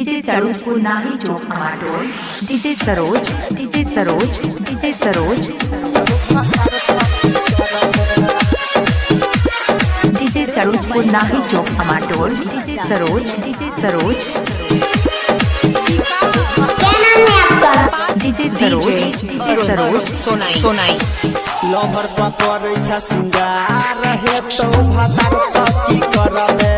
DJ Saroj को नाही चौक हमाटोल DJ Saroj DJ Saroj DJ Saroj DJ Saroj को नाही चौक हमाटोल डीजे सरोज डीजे सरोज। क्या नाम है आपका? DJ Saroj DJ Saroj Sonai Sonai lover पकड़ै छ सिंगार हे तो भातार सखी करबे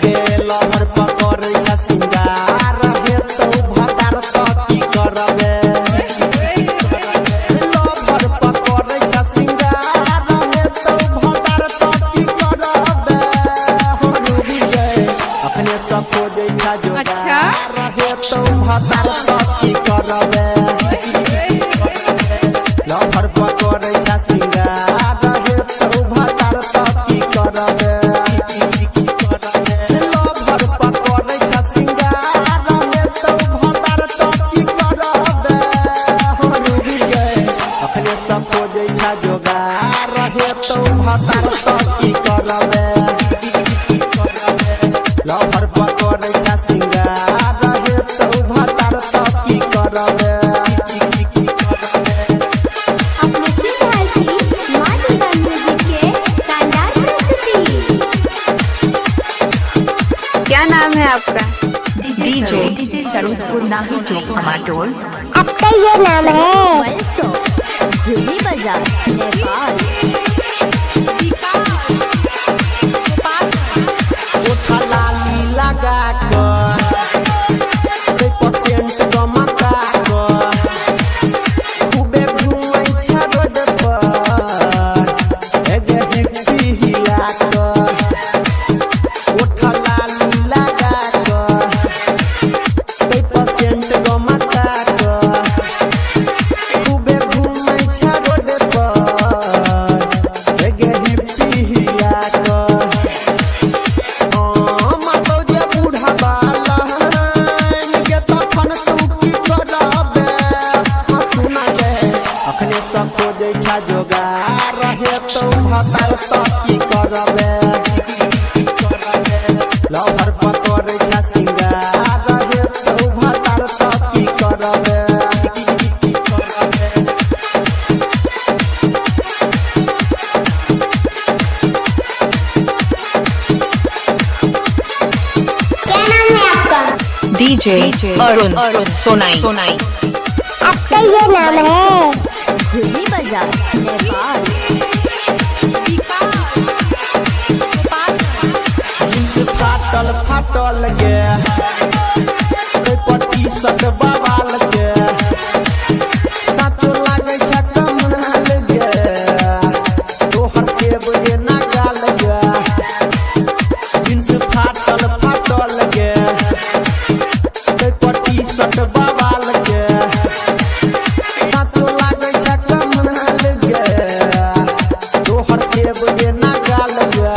गे लवर पकड़ै छ सिंगार हे तो भातार सखी करबे लवर पकड़ै छ सिंगार हे तो भातार सखी करबे हो डूबी गए अपने सब खोजै छ जोगार हे तो भातार सखी करबे लवर पकड़ै छ सिंगार हे तो भातार सखी करबे लवर पकड़ै छ सिंगार हे तो भातार सखी करबे हो डूबी गए अपने सब खोजै छ जोगार हे तो भातार सखी करबे लवर पकड़ै छ सिंगार हे तो भातार सखी करबे। क्या नाम है आपका? डीजे डीजे सरोज को नाही चौक हमाटोल आपका ये नाम है? घूमी बाजार नेपाल। ओठा लाली लगा कर पेशेंट गमका कर खूबे घूमै छ रोड पर एगे हिप्पी हिला कर ओठा लाली लगा कर पेशेंट गमका कर खूबे घूमै छ रोड पर एगे हिप्पी हिला कर खोजै छ जोगार हे तो भातार सखी करबे लवर पकड़ै छ सिंगार हे तो भातार सखी करबे। क्या नाम है आपका? डीजे अरुण सोनाई सोनाई आपका ये नाम है? घूमी बाजार नेपाल। जींस फाटल फाटल गे पट्टी सट बवाल गे साचो लागै छ कमाल गे तोहर सेब जे नगाल गे जींस फाटल फाटल गे पट्टी सट बवाल गे साचो लागै छ कमाल गे तोहर सेब जे नगाल गे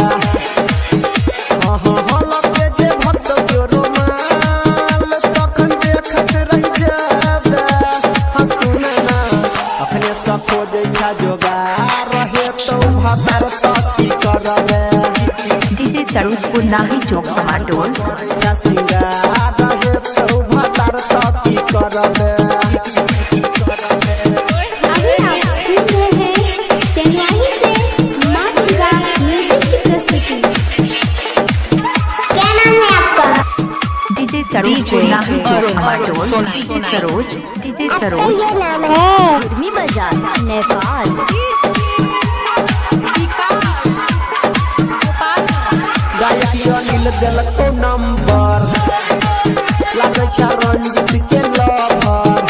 खोजै छ जोगार हे तो भातार सखी करबे डीजे सरोज को नाही चौक हमाटोल छ सिंगार हे तो भातार सखी करबे। अभी आप सुन रहे हैं तेनवाली से माँ दुर्गा म्यूजिक की प्रस्तुति। क्या नाम है आपका? डीजे सरोज को नाही चौक हमाटोल डीजे सरोज डीजे आपका सरोज। ये नाम है? घूमी बाजार नेपाल। गायक अनिल देलको नंबर लागै छ रंजित के लवर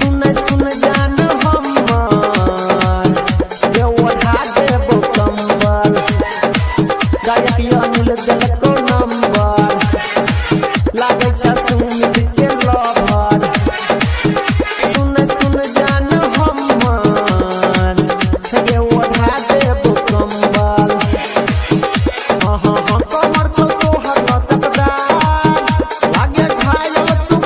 सुन जान हमर देवढ़ा देबो कंबल गायक अनिल देलको नंबर लागै छ सुमित के लवर सुन जान हमर देवढ़ा देबो कंबल कमर छो तोहर लचकदार लागे घायल तू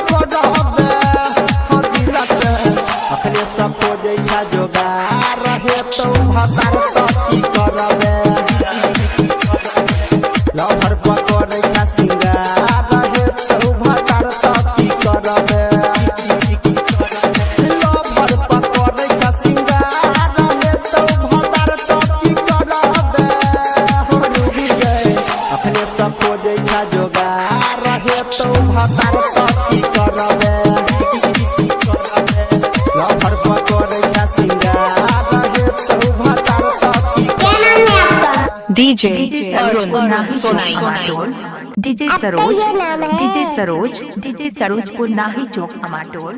भतार तो की करबे लभर पकड़ै छ सिंगार रहे तो भतार तो की DJ Arun Arun Sonai. DJ Saroj DJ Saroj DJ Saroj पुनाही चौक अमाटोल।